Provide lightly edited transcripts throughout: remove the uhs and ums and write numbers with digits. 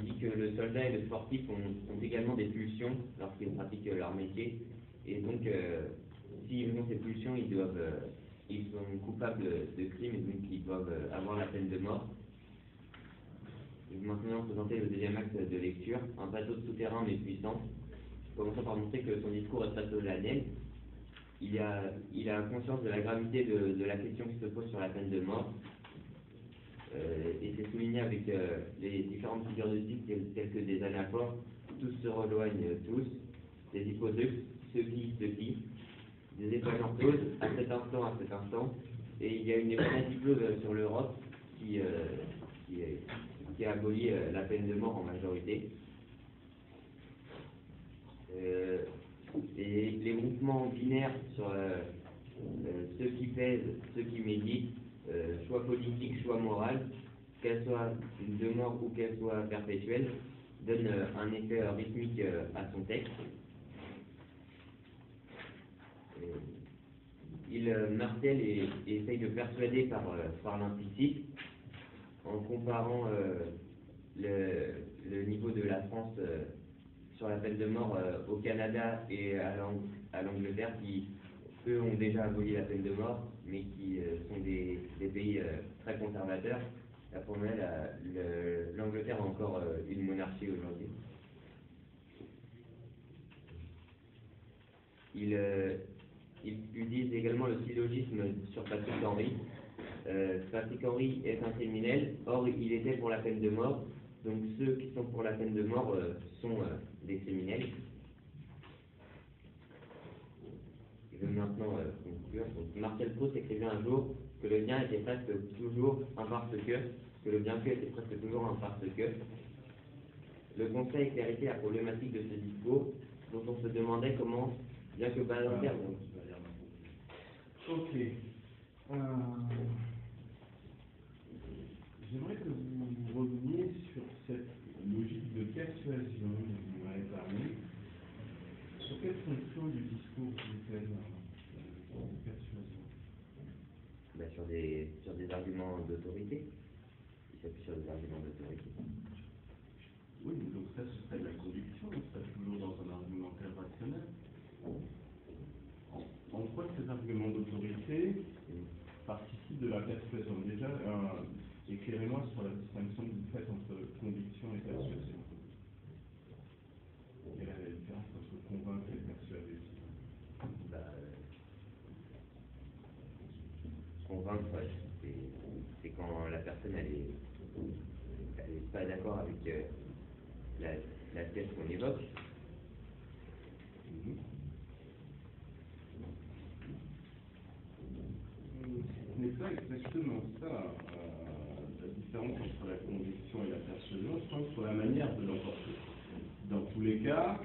dit que le soldat et le sportif ont également des pulsions lorsqu'ils pratiquent leur métier. Et donc, s'ils ont ces pulsions, ils sont coupables de crimes et donc ils doivent avoir la peine de mort. Je vais maintenant présenter le deuxième acte de lecture, un bateau de souterrain mais puissant. Commençons par montrer que son discours est très solennel. Il a conscience de la gravité de la question qui se pose sur la peine de mort. Et c'est souligné avec les différentes figures de style telles que des anaphores, tous se rejoignent tous, des hypothèses, ceux qui, des étoiles à cet instant, et il y a une épidémie diplôme sur l'Europe qui a aboli la peine de mort en majorité. Et les mouvements binaires sur ceux qui pèsent, ceux qui méditent, choix politique, choix moral, qu'elle soit de mort ou qu'elle soit perpétuelle, donne un effet rythmique à son texte. Il martèle et essaye de persuader par l'implicite, en comparant le niveau de la France sur la peine de mort au Canada et à l'Angleterre, qui, eux, ont déjà aboli la peine de mort, mais qui sont des pays très conservateurs. Là, pour moi, l'Angleterre a encore une monarchie aujourd'hui. Il utilise également le syllogisme sur Patrick Henry. Patrick Henry est un criminel, or il était pour la peine de mort, donc ceux qui sont pour la peine de mort sont des criminels. Je vais maintenant conclure. Marcel Proust écrivait un jour que le bien était presque toujours un parce que le bien fait était presque toujours un parce que. Le conseil clarifiait la problématique de ce discours, dont on se demandait comment, bien que balancer. Ok. J'aimerais que vous reveniez sur cette logique de persuasion dont vous m'avez parlé. Sur quelle fonction du discours vous faites persuasion? Sur des arguments d'autorité. Il s'appuie sur des arguments d'autorité. Oui, donc ça, ce serait de la conviction, on serait toujours dans un argumentaire rationnel. En quoi ces arguments d'autorité participent de la persuasion? Déjà, éclairez-moi sur la distinction que vous faites entre conviction et persuasion. Quelle est la différence entre convaincre et persuader? Convaincre, c'est quand la personne elle est pas d'accord avec la thèse qu'on évoque. Ce n'est pas exactement ça, la différence entre la conviction et la persuasion, je pense, sur la manière de l'emporter. Dans tous les cas,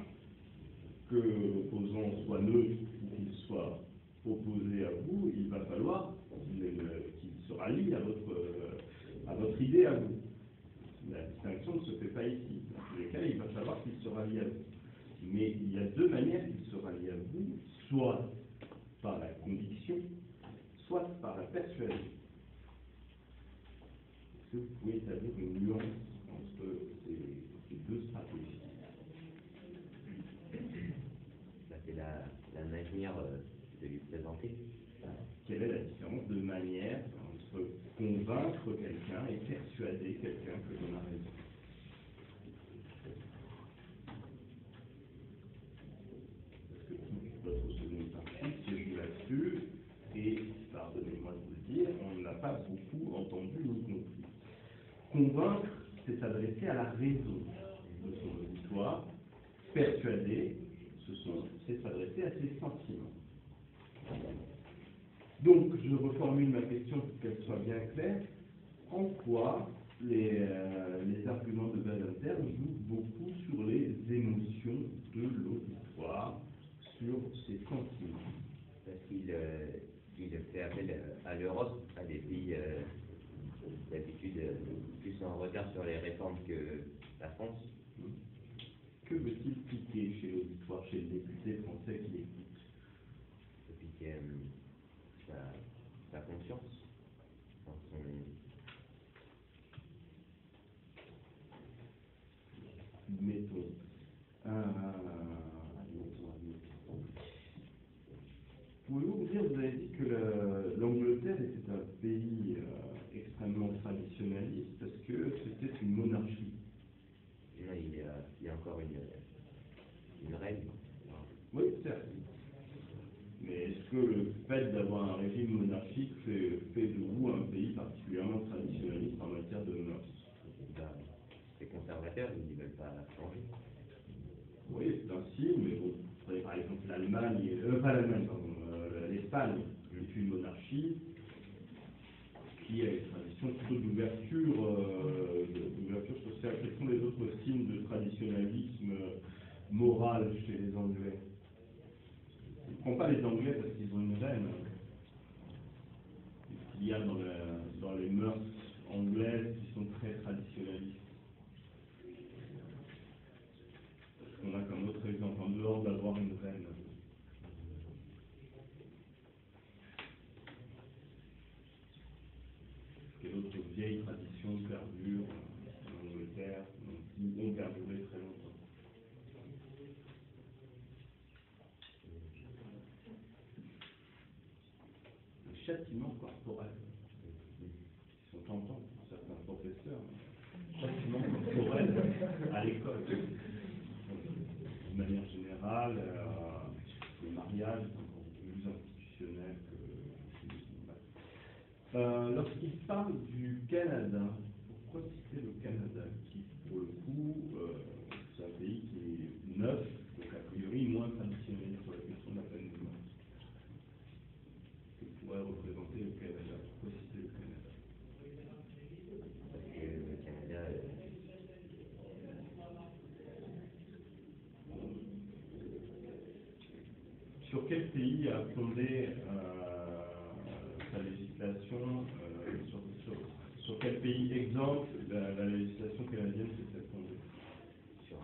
que l'opposant soit neutre ou qu'il soit opposé à vous, il va falloir qu'il se rallie à votre idée à vous. La distinction ne se fait pas ici. Dans tous les cas, il va falloir qu'il se rallie à vous. Mais il y a deux manières qu'il se rallie à vous, soit par la conviction, soit par la persuasion. Est-ce que vous pouvez établir une nuance entre ces deux stratégies? C'est la manière de lui présenter. Quelle est la différence de manière entre convaincre quelqu'un et persuader quelqu'un que l'on a raison? Parce que votre seconde partie se joue là-dessus, et pardonnez-moi de vous le dire, on ne l'a pas beaucoup entendu ni compris. Convaincre, c'est s'adresser à la raison de son auditoire. Persuader, c'est s'adresser à ses sentiments. Donc, je reformule ma question pour qu'elle soit bien claire. En quoi les arguments de Badinter jouent beaucoup sur les émotions de l'auditoire, sur ses sentiments? Parce qu'il fait appel à l'Europe, à des pays d'habitude plus en retard sur les réformes que la France. Que veut-il piquer chez l'auditoire, chez le député français qui l'écoute? Piquer sa conscience, admettons. Pouvez-vous me dire, vous avez dit que l'Angleterre était un pays extrêmement traditionnaliste parce que c'était une monarchie. Non, il y a encore une règle. Oui, certes. Mais est-ce que le fait d'avoir un régime monarchique fait de vous un pays particulièrement traditionnaliste en matière de mœurs? Les conservateurs, ils ne veulent pas changer. Oui, c'est un signe, mais bon, vous prenez par exemple l'Allemagne, pas l'Allemagne, pardon, l'Espagne, est une monarchie qui a une tradition plutôt d'ouverture sociale. Quels sont les autres signes de traditionnalisme moral chez les Anglais? Je ne prends pas les Anglais parce qu'ils ont une reine. Il y a dans les mœurs anglaises qui sont très traditionnalistes. On a comme autre exemple, en dehors d'avoir une reine. Quelle autre vieille tradition perdure en Angleterre, qui ont perduré très longtemps? Le châtiment corporel. Ils sont tentants pour certains professeurs. Châtiment corporel à l'école. De manière générale, le mariage est encore plus institutionnel que... Lorsqu'il parle du Canada, pourquoi citer le Canada, qui, pour le coup, c'est un pays qui est neuf, donc a priori moins traditionnel sur la question de la peine de mort? Que pourrait représenter le Canada? Pourquoi citer le Canada? Parce que le Canada... Sur quel pays a fondé sa législation, sur quel pays exemple la législation canadienne s'est fondée? Sur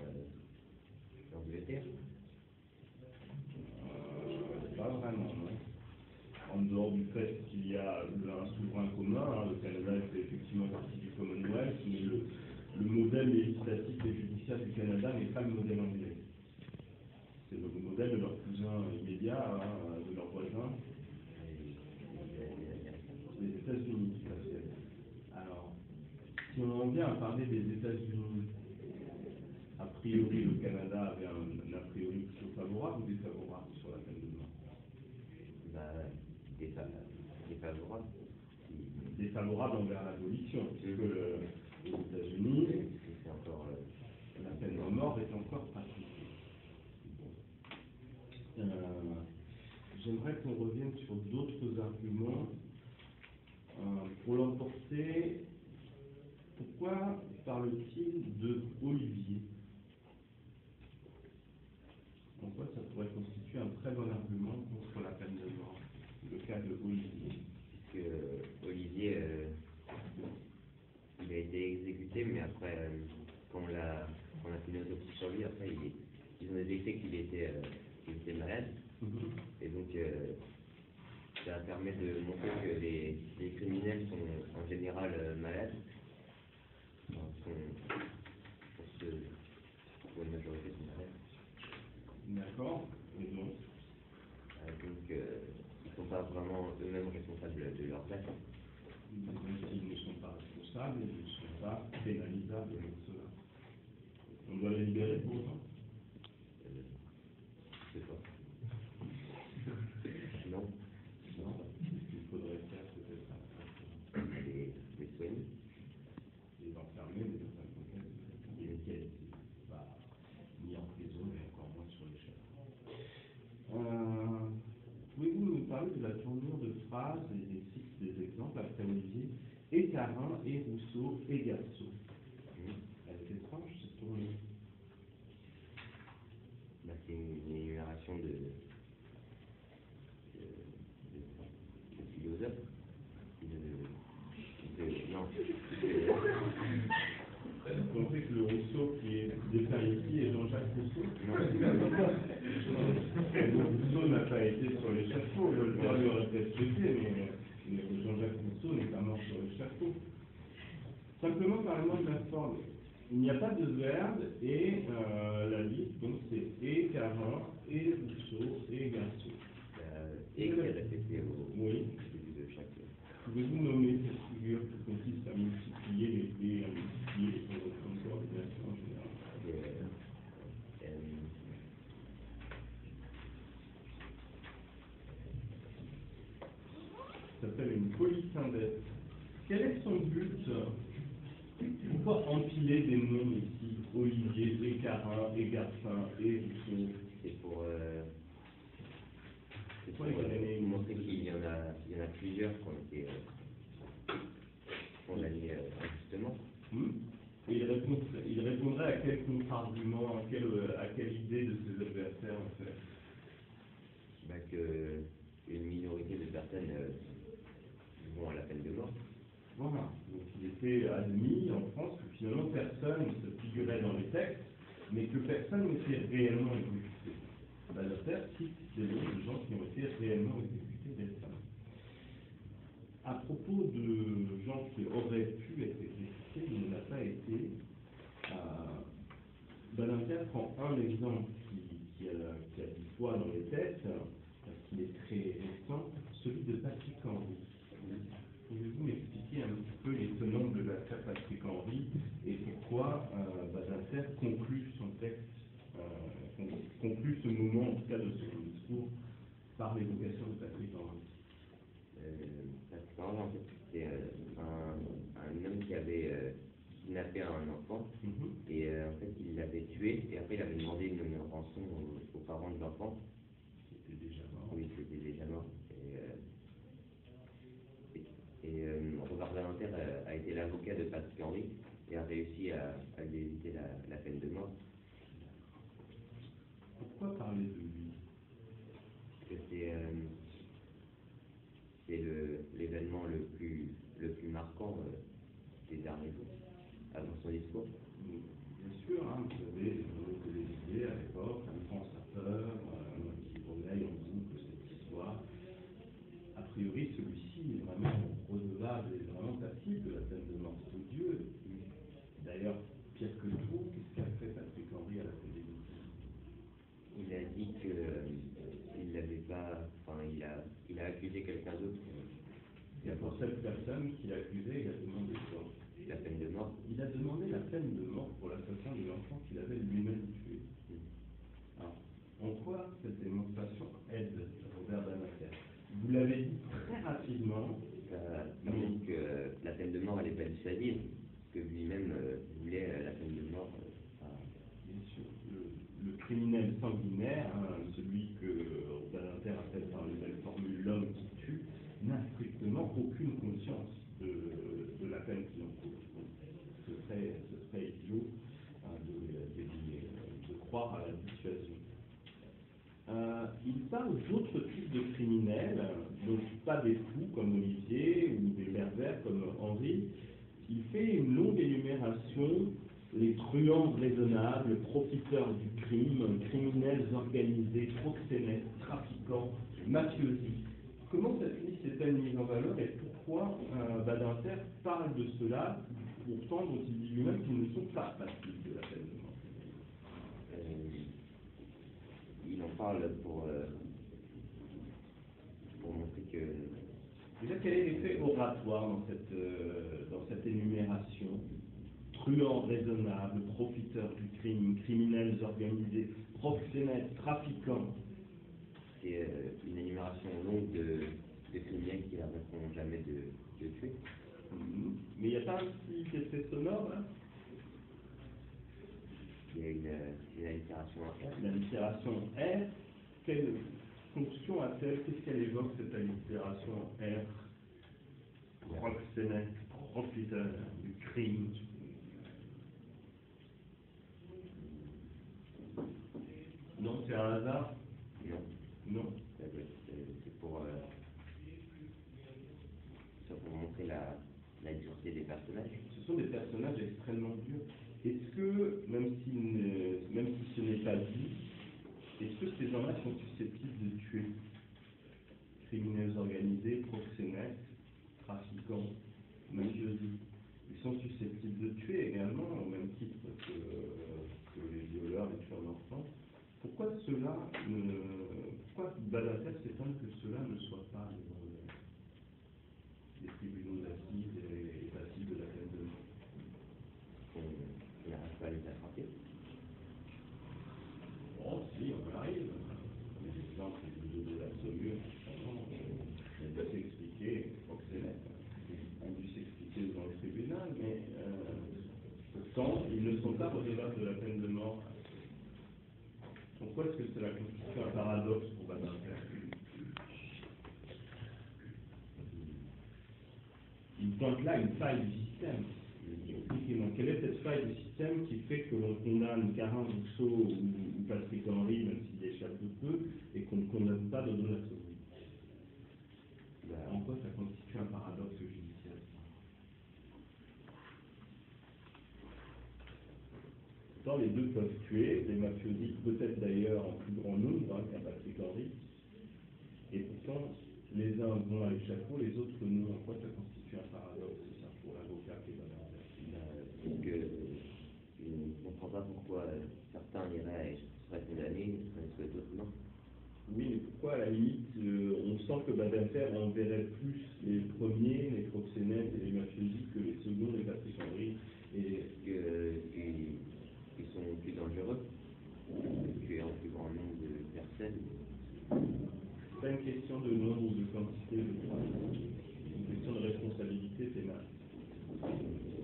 l'Angleterre. Pas vraiment, non. En dehors du fait qu'il y a un souverain commun, le Canada fait effectivement partie du Commonwealth, mais le modèle législatif et judiciaire du Canada n'est pas le modèle anglais. C'est le modèle de leur cousin immédiat, de leur voisin, les États-Unis, tout à fait. Alors, si on en vient à parler des États-Unis, a priori, le Canada avait un a priori plutôt favorable ou défavorable sur la peine de mort? Défavorable. Défavorable envers l'abolition, puisque les États-Unis, C'est encore... la peine de mort est encore pratiquée. J'aimerais qu'on revienne sur d'autres arguments. Pour l'emporter, pourquoi parle-t-il de Olivier? Pourquoi ça pourrait constituer un très bon argument contre la peine de mort, le cas de Olivier? Puisque Olivier, il a été exécuté, mais après, quand on a fait une autopsie sur lui, après, ils ont détecté qu'il était malade. Et donc, ça permet de montrer que les criminels sont en général malades. Pour une majorité, sont malades. D'accord. Et donc, ils ne sont pas vraiment eux-mêmes responsables de leur place. ils ne sont pas responsables, ils ne sont pas pénalisables pour cela. On doit les libérer pour autant? C'est ça. Non. Non. Il faudrait faire peut-être Les soigner. Les enfermer, les enfermer, et lesquels ni en prison, mais encore moins sur l'échelle. Pouvez-vous nous parler de la tournure de phrases et des exemples après Olivier? Et Carin, et Rousseau, et Garceau. Elle est étrange, cette tournure. C'est une énumération de philosophes. Non. Vous pensez que le Rousseau qui est dépeint ici est Jean-Jacques Rousseau? Non. Rousseau n'a pas été sur l'échafaud, Voltaire lui aurait peut-être souhaité, mais Jean-Jacques Rousseau n'est pas mort sur l'échafaud. Simplement, parlez-moi de la forme. il n'y a pas de verbe et la liste, donc c'est et Carin, et Rousseau, et Garceau. Et qui est répété au Oui. début de chaque. Pouvez-vous nommer cette figure qui consiste à multiplier les et à multiplier les fonctions de coordination en général? Ça s'appelle une polysynthèse. Quel est son but? Pourquoi empiler des noms ici? Olivier, Écarin, Égarcin, et Rousseau. C'est pour montrer qu'il y en a plusieurs qui ont été condamnés injustement. Et il répondrait à quel contre-argument, à quelle idée de ses adversaires en fait? Bah, que une minorité de personnes vont à la peine de mort. Voilà, donc il était admis en France que finalement personne ne se figurait dans les textes, mais que personne n'était réellement exécuté. Badinter cite des noms de gens qui ont été réellement exécutés récemment. À propos de gens qui auraient pu être exécutés, il ne l'a pas été. Badinter prend un exemple qui a du poids dans les textes, parce qu'il est très récent, celui de Patrick Henry. Pouvez-vous m'expliquer un petit peu les tenants de l'affaire Patrick Henry et pourquoi Badinter conclut son texte, conclut ce moment, en tout cas de son discours, par l'évocation de Patrick Henry? Patrick Henry, en fait, c'était un homme qui avait kidnappé un enfant, et en fait, il l'avait tué, et après, il avait demandé une rançon aux parents de l'enfant. C'était déjà mort. Oui, c'était déjà mort. Et Robert Badinter a été l'avocat de Patrick Henry et a réussi à lui éviter la peine de mort. Pourquoi parler de lui? Parce que c'est l'événement le plus marquant des derniers jours, avant son discours. Bien sûr, vous savez, les journaux télévisés à l'époque, la France a peur, qui relaye en boucle cette histoire. A priori, celui-ci est vraiment redevable et vraiment passible de la peine de mort. C'est odieux. D'ailleurs, pire que tout, qu'est-ce qu'a fait Patrick Henry à la télévision? Il a dit qu'il l'avait pas. Enfin, il a accusé quelqu'un d'autre. Et pour cette personne qu'il a accusée, il a demandé quoi? La peine de mort. Il a demandé la peine de mort pour l'assassin de l'enfant qu'il avait lui-même tué. Alors, en quoi cette démonstration aide Robert Badinter? Vous l'avez dit très rapidement. Ça montre que la peine de mort, elle n'est pas dissuasive, que lui-même voulait la peine de mort. Bien sûr, le criminel sanguinaire, celui que Badinter appelle par une belle formule l'homme qui tue, n'a strictement aucune conscience de la peine qu'il encourt. Ce serait idiot de croire à la dissuasion. Il parle d'autres types de criminels, donc pas des fous comme Olivier ou des pervers comme Henri. Il fait une longue énumération: les truands raisonnables, profiteurs du crime, criminels organisés, proxénètes, trafiquants, mafiosi. Comment cette liste est-elle mise en valeur et pourquoi Badinter parle de cela, pourtant dont il dit lui-même qu'ils ne sont pas passibles de la peine de mort? Il en parle pour montrer que... Déjà, quel est l'effet oratoire dans cette énumération? Truands raisonnables, profiteurs du crime, criminels organisés, proxénètes, trafiquants. C'est une énumération longue de criminels qui n'arrêteront jamais de tuer. Mais il n'y a pas un petit effet sonore là? Il y a une allitération R. L'allitération R, quelle fonction a-t-elle? Qu'est-ce qu'elle évoque cette allitération R? Proxénète, profiteur du crime. Non, c'est un hasard? Non. C'est pour montrer la dureté des personnages. Ce sont des personnages extrêmement durs. Est-ce que, même si ce n'est pas dit, est-ce que ces gens-là sont susceptibles de tuer? Criminels organisés, proxénètes, trafiquants, mafiosi. Ils sont susceptibles de tuer également, au même titre pourquoi Badinter s'étonne que cela ne soit pas les tribunaux d'assises et les passibles de la peine de mort? On n'arrive pas à les attraper. Oh, si, on arrive. Les exemples de l'absolu, on doit s'expliquer, je crois que c'est dû s'expliquer devant le tribunal, mais pourtant, ils ne sont pas redevables de la peine de mort. Pourquoi est-ce que cela constitue un paradoxe pour Badinter? Il pointe là une faille du système. Expliquez-moi, quelle est cette faille du système qui fait que l'on condamne Carin, Rousseau ou Patrick Henry, même s'il échappe de peu, et qu'on ne condamne pas Dodo Lassaurie? En quoi ça constitue un paradoxe judiciaire? Pourtant, les deux peuvent tuer, les mafiosi peut-être d'ailleurs en plus grand nombre qu'à Patrick Henry, et pourtant, les uns vont à l'échafaud, les autres non. En quoi ça constitue un paradoxe, ça, pour l'avocat qui est Badinter? Parce que je ne comprends pas pourquoi certains seraient condamnés, tandis que d'autres non. Oui, mais pourquoi à la limite, on sent que Badinter enverrait plus les premiers, les proxénètes et les mafiosi que les seconds, les Patrick Henry. Et ils sont plus dangereux, tuer en plus grand nombre de personnes. C'est pas une question de nombre ou de quantité, je crois. C'est une question de responsabilité pénale.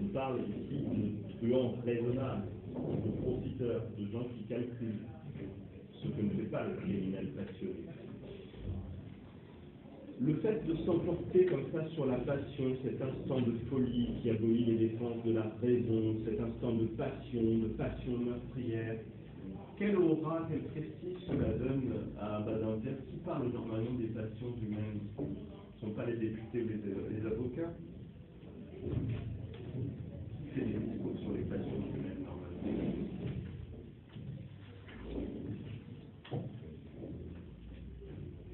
On parle ici de truands raisonnables, de profiteurs, de gens qui calculent, ce que ne fait pas le criminel passionné. Le fait de s'emporter comme ça sur la passion, cet instant de folie qui abolit les défenses de la raison, cet instant de passion meurtrière, quelle aura, quel prestige cela donne à Badinter? Qui parle normalement des passions humaines? Ce ne sont pas les députés ou les avocats? Qui fait des discours sur les passions humaines normalement?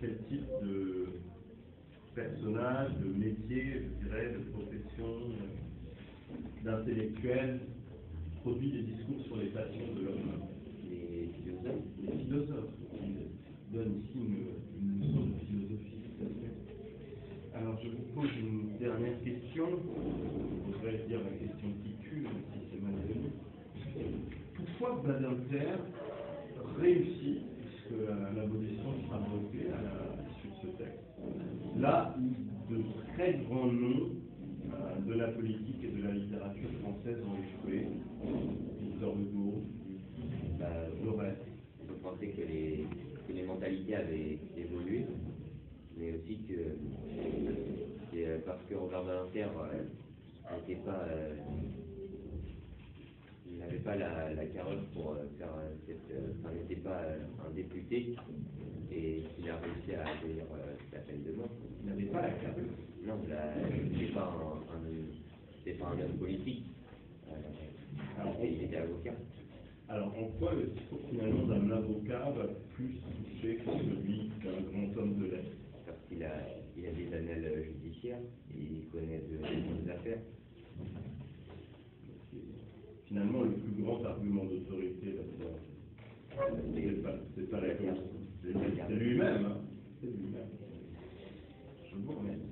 Quel type de personnage, de métier, je dirais, de profession, d'intellectuel produit des discours sur les passions de l'homme? Les philosophes. Les philosophes, qui donnent ici une leçon de philosophie, tout à fait. Alors je vous pose une dernière question, je voudrais dire la question qui tue, même si c'est malvenu. Pourquoi Badinter réussit, puisque l'abolition sera votée à l'issue de ce texte, là où de très grands noms de la politique et de la littérature française ont échoué, Victor Hugo, Jaurès? Je pensais que les mentalités avaient évolué, mais aussi que c'est parce que Robert Badinter n'avait pas la carotte pour faire n'était pas un député, et il a réussi à accueillir la peine de mort. Il n'avait pas la carotte. Non, c'était pas un homme politique. Il était avocat. Alors, en quoi le discours finalement d'un avocat va plus toucher que celui d'un grand homme de lettres? Parce qu'il a des annales judiciaires, il connaît de bonnes affaires. Finalement, le plus grand argument d'autorité là-dedans, c'est pas la cause, c'est lui-même. Hein. C'est lui-même. Je vous remercie.